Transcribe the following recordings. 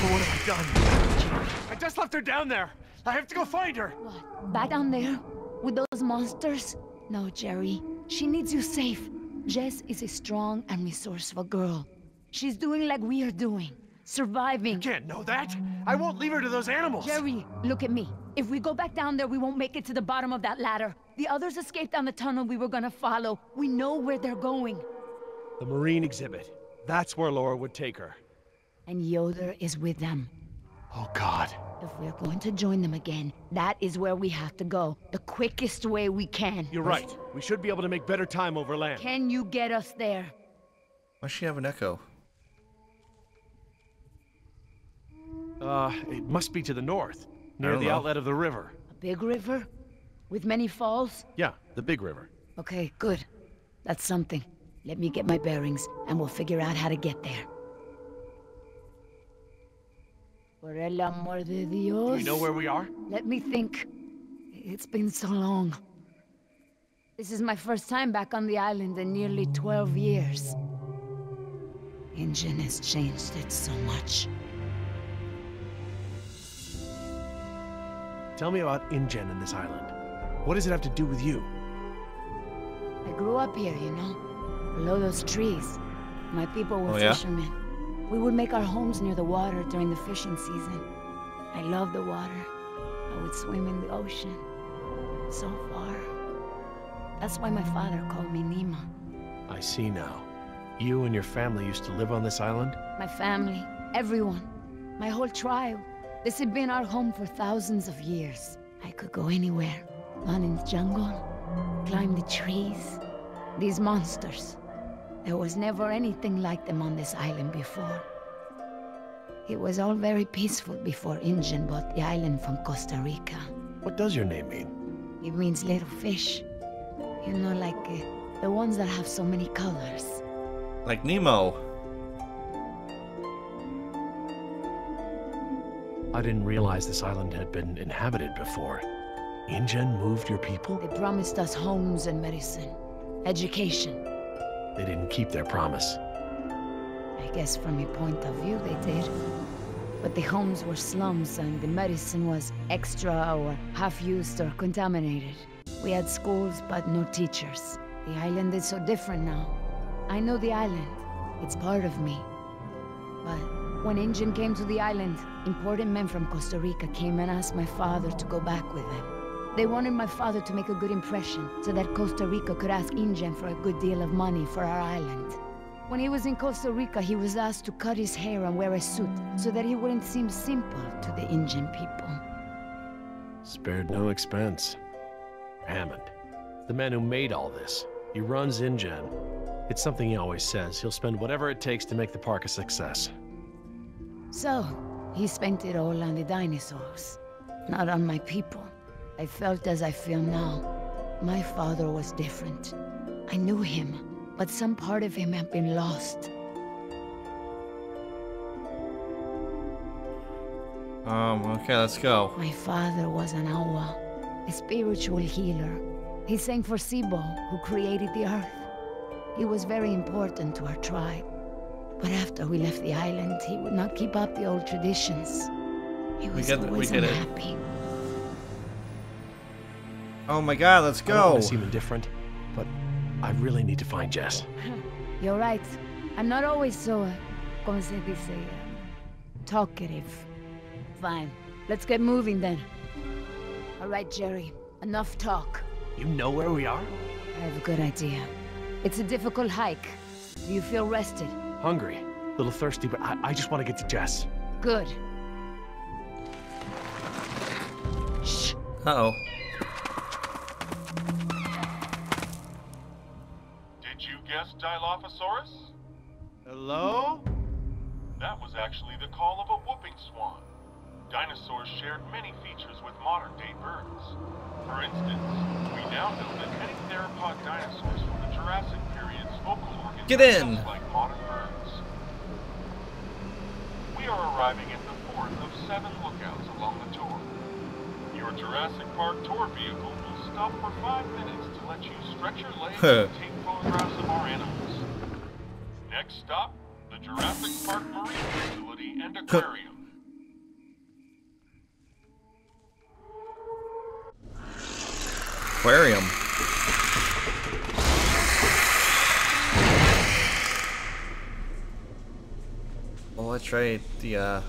Oh, what have I done? I just left her down there. I have to go find her. What? Back down there? With those monsters? No, Jerry. She needs you safe. Jess is a strong and resourceful girl. She's doing like we are doing. Surviving. You can't know that. I won't leave her to those animals. Jerry, look at me. If we go back down there, we won't make it to the bottom of that ladder. The others escaped down the tunnel we were gonna follow. We know where they're going. The marine exhibit. That's where Laura would take her. And Yoder is with them. Oh, God. If we're going to join them again, that is where we have to go. The quickest way we can. You're right. We should be able to make better time over land. Can you get us there? Why does she have an echo? It must be to the north, near the outlet of the river. A big river? With many falls? Yeah, the big river. Okay, good. That's something. Let me get my bearings, and we'll figure out how to get there. Por el amor de Dios. Do you know where we are? Let me think. It's been so long. This is my first time back on the island in nearly 12 years. Ingen has changed it so much. Tell me about InGen and this island. What does it have to do with you? I grew up here, you know, below those trees. My people were fishermen. We would make our homes near the water during the fishing season. I loved the water. I would swim in the ocean. So far. That's why my father called me Nima. I see now. You and your family used to live on this island? My family, everyone, my whole tribe. This had been our home for thousands of years. I could go anywhere. Run in the jungle, climb the trees. These monsters. There was never anything like them on this island before. It was all very peaceful before InGen bought the island from Costa Rica. What does your name mean? It means little fish. You know, like the ones that have so many colors. Like Nemo. I didn't realize this island had been inhabited before. InGen moved your people? They promised us homes and medicine. Education. They didn't keep their promise. I guess from your point of view they did. But the homes were slums and the medicine was extra or half-used or contaminated. We had schools but no teachers. The island is so different now. I know the island. It's part of me. But when InGen came to the island, important men from Costa Rica came and asked my father to go back with them. They wanted my father to make a good impression, so that Costa Rica could ask InGen for a good deal of money for our island. When he was in Costa Rica, he was asked to cut his hair and wear a suit, so that he wouldn't seem simple to the InGen people. Spared no expense. Hammond, the man who made all this. He runs InGen. It's something he always says. He'll spend whatever it takes to make the park a success. So, he spent it all on the dinosaurs, not on my people. I felt as I feel now. My father was different. I knew him, but some part of him had been lost. Okay, let's go. My father was an Awa, a spiritual healer. He sang for Sibo, who created the earth. He was very important to our tribe. But after we left the island, he would not keep up the old traditions. He was always unhappy. Oh my god, let's go! I don't want to seem indifferent, but I really need to find Jess. You're right. I'm not always so, como se dice, talkative. Fine. Let's get moving then. All right, Jerry. Enough talk. You know where we are? I have a good idea. It's a difficult hike. Do you feel rested? Hungry. A little thirsty, but I just want to get to Jess. Good. Shh. Uh-oh. Did you guess Dilophosaurus? Hello? That was actually the call of a whooping swan. Dinosaurs shared many features with modern-day birds. For instance, we now know that many theropod dinosaurs from the Jurassic period's vocal organs Get in! are just like modern birds. We are arriving at the fourth of 7 lookouts along the tour. Your Jurassic Park tour vehicle will stop for 5 minutes to let you stretch your legs and take photographs of our animals. Next stop, the Jurassic Park Marine Facility and and aquarium. Aquarium. Oh, that's right. The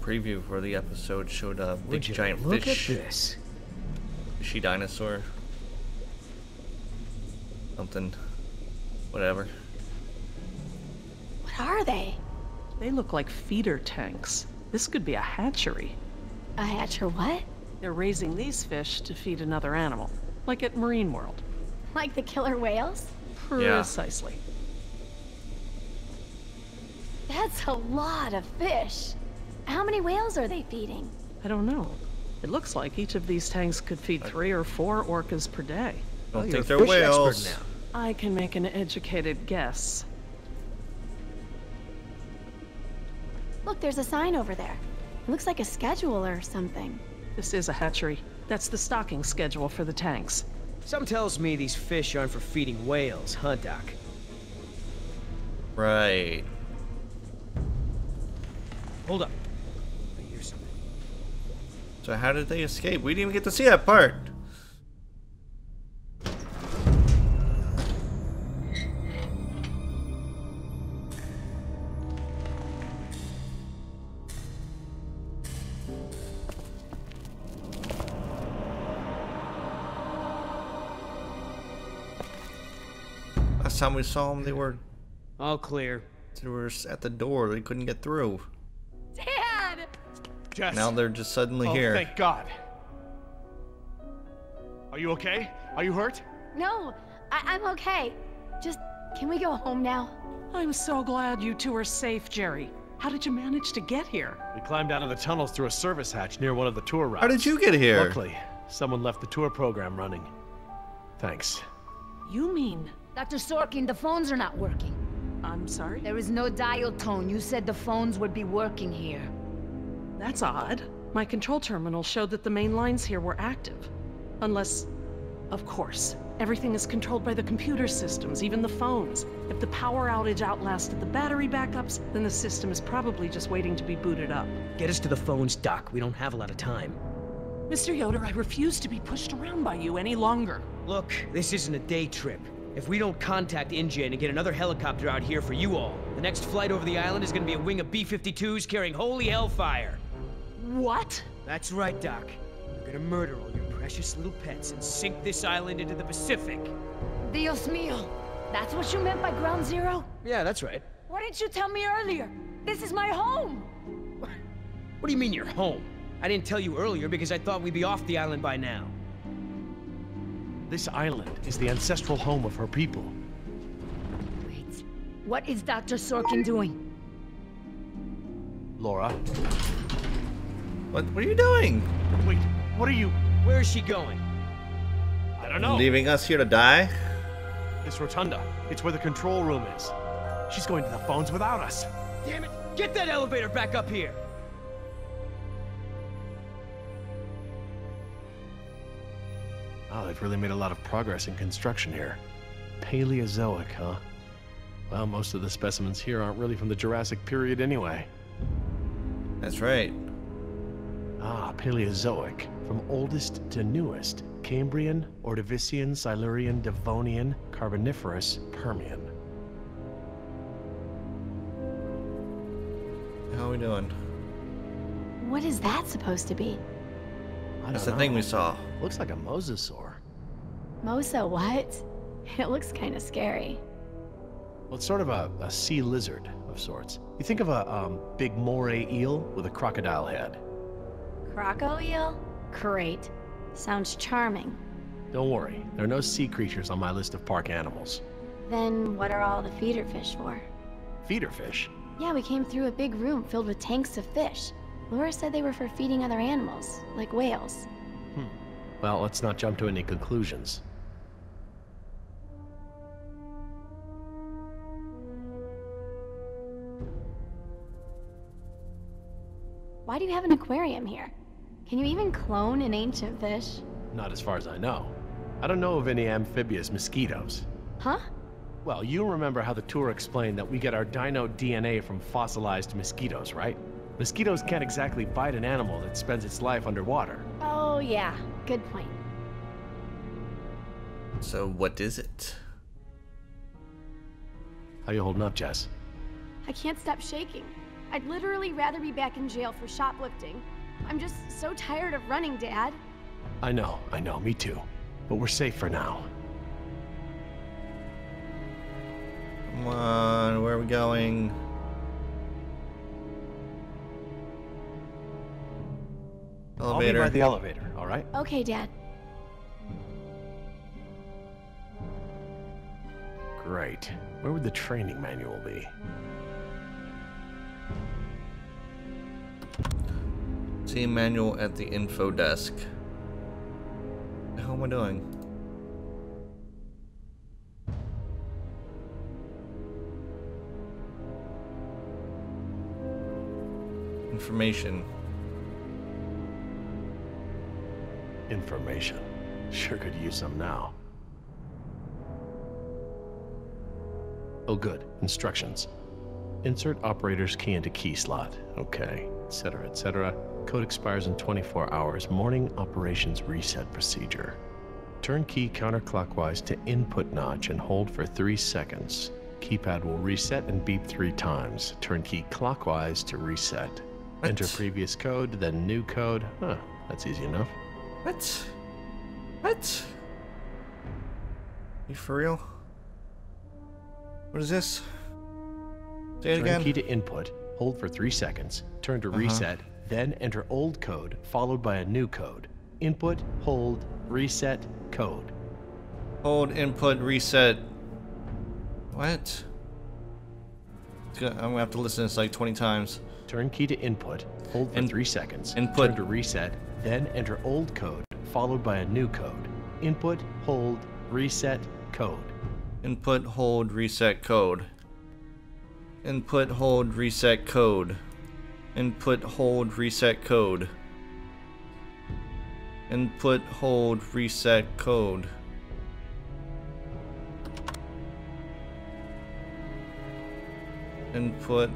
preview for the episode showed a big giant fish. Look at this. Fishy dinosaur. Something. Whatever. What are they? They look like feeder tanks. This could be a hatchery. A hatcher what? They're raising these fish to feed another animal, like at Marine World. Like the killer whales? Yeah. Precisely. That's a lot of fish. How many whales are they feeding? I don't know. It looks like each of these tanks could feed 3 or 4 orcas per day. Don't you're think a they're fish whales. expert now. I can make an educated guess. Look, there's a sign over there. It looks like a schedule or something. This is a hatchery. That's the stocking schedule for the tanks. Something tells me these fish aren't for feeding whales, huh, Doc? Right. Hold up. I hear something. So how did they escape? We didn't even get to see that part. Last time we saw them, they were All clear. at the door. They couldn't get through. Dad! Jess. Now they're just suddenly Oh, here. thank God. Are you okay? Are you hurt? No, I'm okay. Just, can we go home now? I'm so glad you two are safe, Jerry. How did you manage to get here? We climbed out of the tunnels through a service hatch near one of the tour routes. How did you get here? Luckily, someone left the tour program running. Thanks. You mean... Dr. Sorkin, the phones are not working. I'm sorry? There is no dial tone. You said the phones would be working here. That's odd. My control terminal showed that the main lines here were active. Unless... Of course. Everything is controlled by the computer systems, even the phones. If the power outage outlasted the battery backups, then the system is probably just waiting to be booted up. Get us to the phones, Doc. We don't have a lot of time. Mr. Yoder, I refuse to be pushed around by you any longer. Look, this isn't a day trip. If we don't contact InGen and get another helicopter out here for you all, the next flight over the island is gonna be a wing of B-52s carrying holy hellfire. What? That's right, Doc. We're gonna murder all your precious little pets and sink this island into the Pacific. Dios mío. That's what you meant by ground zero? Yeah, that's right. Why didn't you tell me earlier? This is my home. What do you mean you're home? I didn't tell you earlier because I thought we'd be off the island by now. This island is the ancestral home of her people. Wait. What is Dr. Sorkin doing? Laura. What are you doing? Wait, what are you... Where is she going? I don't know. Leaving us here to die? This rotunda. It's where the control room is. She's going to the phones without us. Damn it! Get that elevator back up here! Oh, they've really made a lot of progress in construction here. Paleozoic, huh? Well, most of the specimens here aren't really from the Jurassic period anyway. That's right. Ah, Paleozoic. From oldest to newest. Cambrian, Ordovician, Silurian, Devonian, Carboniferous, Permian. How are we doing? What is that supposed to be? I That's don't the thing know. we saw. Looks like a mosasaur. Mosa what? It looks kind of scary. Well, it's sort of a sea lizard of sorts. You think of a big moray eel with a crocodile head. Croco eel? Great. Sounds charming. Don't worry, there are no sea creatures on my list of park animals. Then what are all the feeder fish for? Feeder fish? Yeah, we came through a big room filled with tanks of fish. Laura said they were for feeding other animals, like whales. Well, let's not jump to any conclusions. Why do you have an aquarium here? Can you even clone an ancient fish? Not as far as I know. I don't know of any amphibious mosquitoes. Huh? Well, you remember how the tour explained that we get our dino DNA from fossilized mosquitoes, right? Mosquitoes can't exactly bite an animal that spends its life underwater. Oh, yeah. Good point. So what is it? How you holding up, Jess? I can't stop shaking. I'd literally rather be back in jail for shoplifting. I'm just so tired of running, Dad. I know, me too. But we're safe for now. Come on, where are we going? Elevator. I'll be by the elevator, all right? Okay, Dad. Great. Where would the training manual be? See manual at the info desk. What the hell am I doing? Information. Information. Sure could use some now. Oh good, instructions. Insert operator's key into key slot. Okay, etc., etc. Code expires in 24 hours. Morning operations reset procedure. Turn key counterclockwise to input notch and hold for 3 seconds. Keypad will reset and beep 3 times. Turn key clockwise to reset. What? Enter previous code, then new code. Huh, that's easy enough. What? What? You for real? What is this? Say it again. Turn key to input, hold for 3 seconds, turn to reset, then enter old code, followed by a new code. Input, hold, reset, code. Hold, input, reset. What? I'm gonna have to listen to this like 20 times. Turn key to input, hold for 3 seconds, input. turn to reset, then enter old code, followed by a new code. Input, hold, reset, code. Input, hold, reset, code. Input, hold, reset, code. Input, hold, reset, code. Input, hold, reset, code. Input,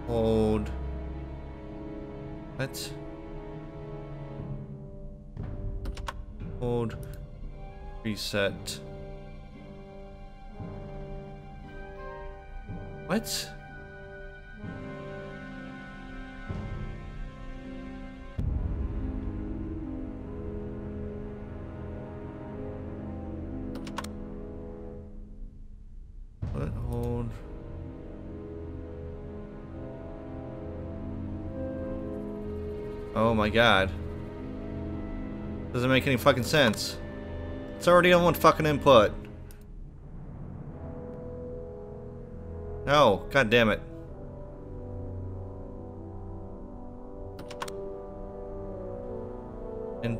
hold. What? Hold, reset. What? What? Hold. Oh my god. Doesn't make any fucking sense. It's already on one fucking input. No, god damn it. And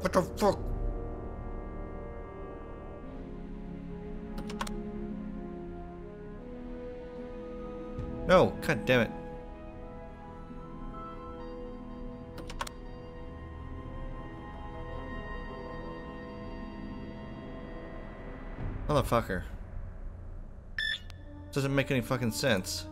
what the fuck? No, god damn it. Motherfucker. Doesn't make any fucking sense.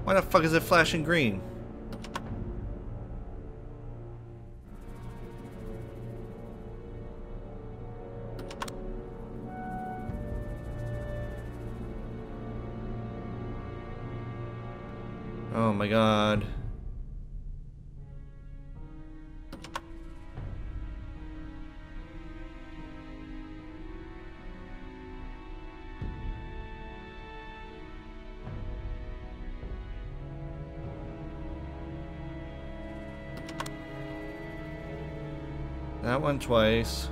Why the fuck is it flashing green? Oh my god. That one twice.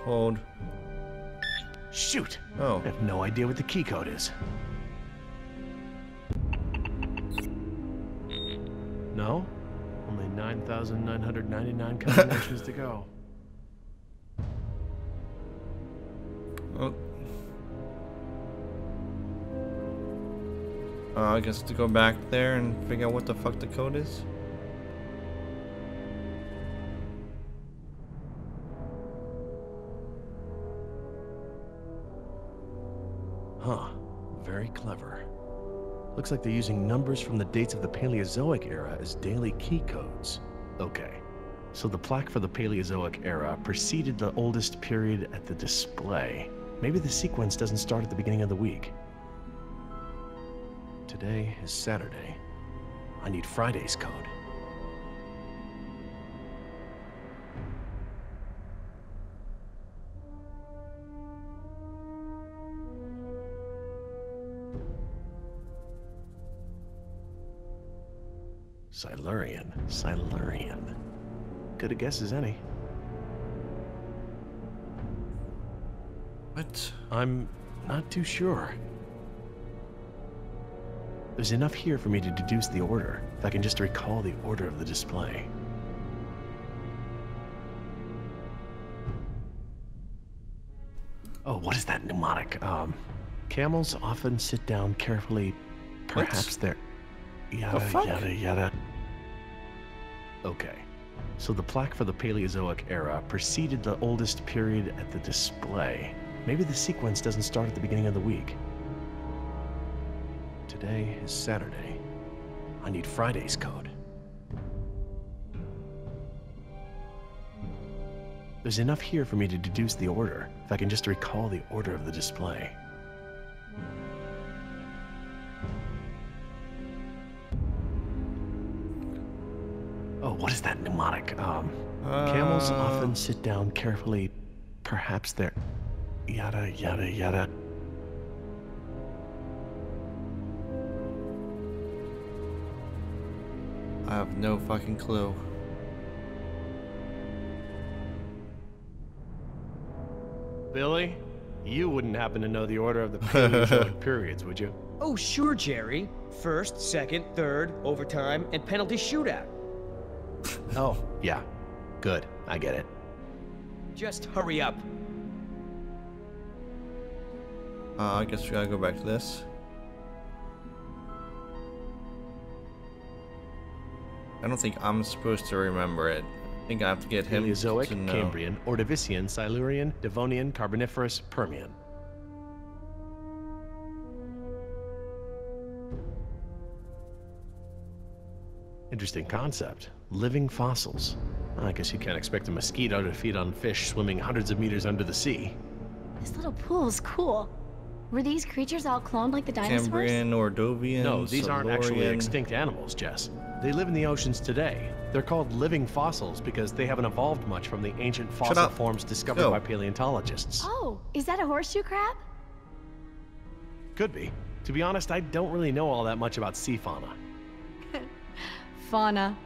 Hold. Shoot! Oh. I have no idea what the key code is. No? Only 9,999 combinations to go. Oh. I guess to go back there and figure out what the fuck the code is. Huh. Very clever. Looks like they're using numbers from the dates of the Paleozoic era as daily key codes. Okay. So the plaque for the Paleozoic era preceded the oldest period at the display. Maybe the sequence doesn't start at the beginning of the week. Today is Saturday. I need Friday's code. Silurian. Good a guess as any. What? I'm not too sure. There's enough here for me to deduce the order, if I can just recall the order of the display. Oh, what is that mnemonic? Camels often sit down carefully. Perhaps they're... Yada. Okay. So the plaque for the Paleozoic era preceded the oldest period at the display. Maybe the sequence doesn't start at the beginning of the week. Today is Saturday. I need Friday's code. There's enough here for me to deduce the order, if I can just recall the order of the display. Oh, what is that mnemonic? Camels often sit down carefully. Perhaps they're... Yada. I have no fucking clue. Billy, you wouldn't happen to know the order of the Paleozoic periods, would you? Oh, sure, Jerry. First, second, third, overtime, and penalty shootout. Oh, yeah. Good. I get it. Just hurry up. I guess we gotta go back to this. I don't think I'm supposed to remember it. I think I have to get him Paleozoic, to know. Cambrian, Ordovician, Silurian, Devonian, Carboniferous, Permian. Interesting concept. Living fossils. I guess you can't expect a mosquito to feed on fish swimming hundreds of meters under the sea. This little pool's cool. Were these creatures all cloned like the dinosaurs? Cambrian, Ordovian, No, these aren't actually Silurian. extinct animals, Jess. They live in the oceans today. They're called living fossils because they haven't evolved much from the ancient fossil up. forms discovered Go. by paleontologists. Oh, is that a horseshoe crab? Could be. To be honest, I don't really know all that much about sea fauna. Fauna.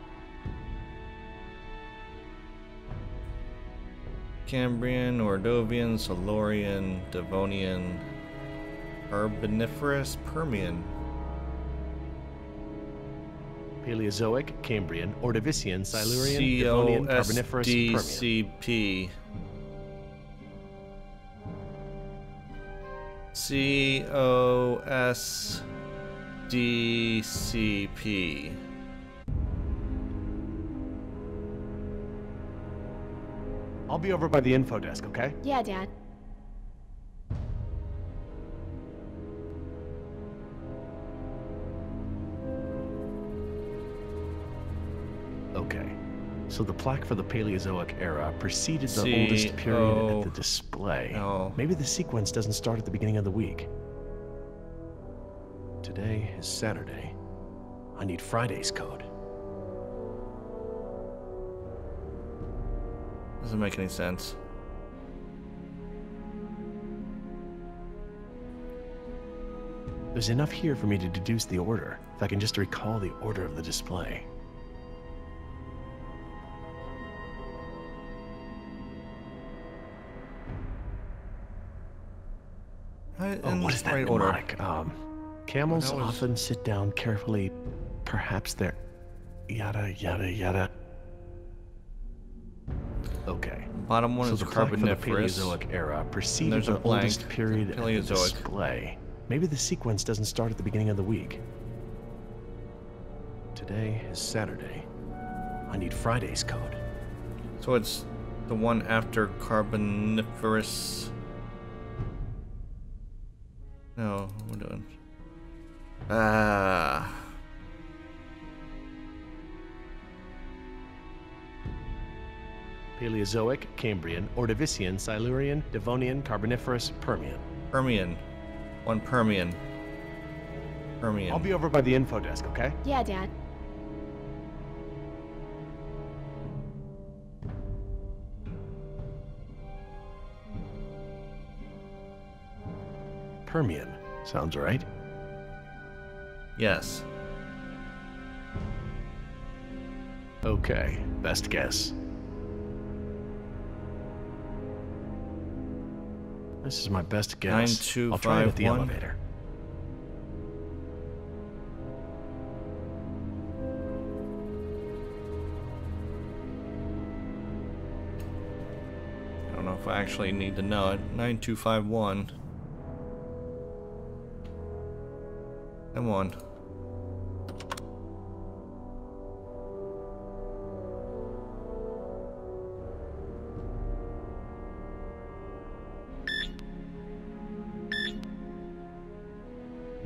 Cambrian, Ordovian, Silurian, Devonian, Carboniferous, Permian. Paleozoic, Cambrian, Ordovician, Silurian, Devonian, Carboniferous, Permian. COSDCP. COSDCP. I'll be over by the info desk, okay? Yeah, Dad. Okay. So the plaque for the Paleozoic era preceded the oldest period at the display. Oh. Maybe the sequence doesn't start at the beginning of the week. Today is Saturday. I need Friday's code. Doesn't make any sense. There's enough here for me to deduce the order, if I can just recall the order of the display. Oh, what is that mnemonic? Camels often sit down carefully. Perhaps they're... Yada. Okay. Bottom one So is the plaque for the Carboniferous. Paleozoic era preceded There's a the blank. oldest period of the Paleozoic. display. Maybe the sequence doesn't start at the beginning of the week. Today is Saturday. I need Friday's code. So it's the one after Carboniferous. No, what we're doing. Paleozoic, Cambrian, Ordovician, Silurian, Devonian, Carboniferous, Permian. Permian. One Permian. Permian. I'll be over by the info desk, okay? Yeah, Dad. Permian. Sounds right. Yes. Okay, best guess. This is my best guess. I'll try it at the 9251. elevator. I don't know if I actually need to know it. 9251. Come on.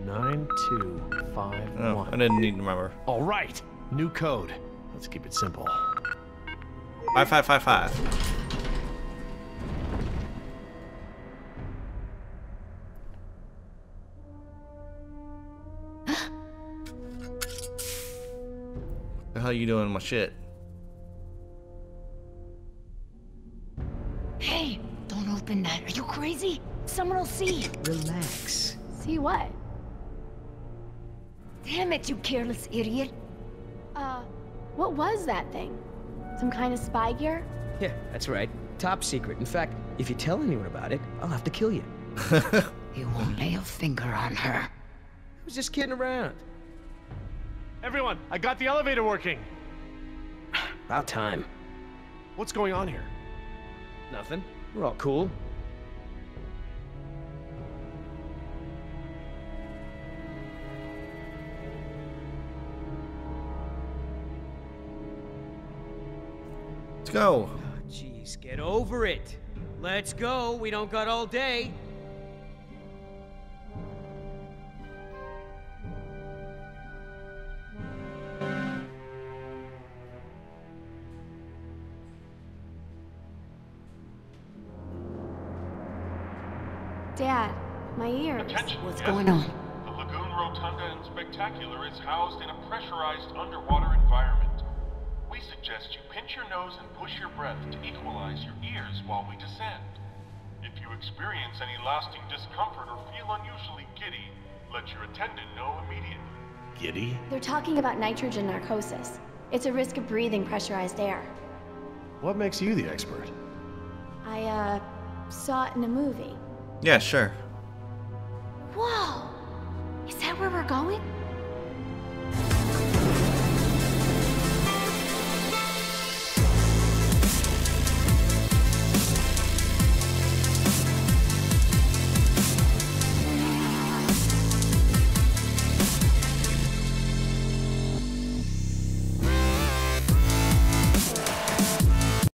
Nine, 2, 5, Oh, 1. I didn't need to remember. All right, new code. Let's keep it simple. 5555. The hell you doing with my shit? Hey, don't open that. Are you crazy? Someone will see. Relax. See what? Damn it, you careless idiot. What was that thing? Some kind of spy gear? Yeah, that's right. Top secret. In fact, if you tell anyone about it, I'll have to kill you. You won't lay a finger on her. I was just kidding around. Everyone, I got the elevator working. About time. What's going on here? Nothing. We're all cool. Let's go. Oh, jeez, get over it. Let's go. We don't got all day. Dad, my ears. Attention, What's yes. going on? The Lagoon Rotunda and Spectacular is housed in a pressurized underwater environment. We suggest you pinch your nose and push your breath to equalize your ears while we descend. If you experience any lasting discomfort or feel unusually giddy, let your attendant know immediately. Giddy? They're talking about nitrogen narcosis. It's a risk of breathing pressurized air. What makes you the expert? I, saw it in a movie. Yeah, sure. Whoa! Is that where we're going?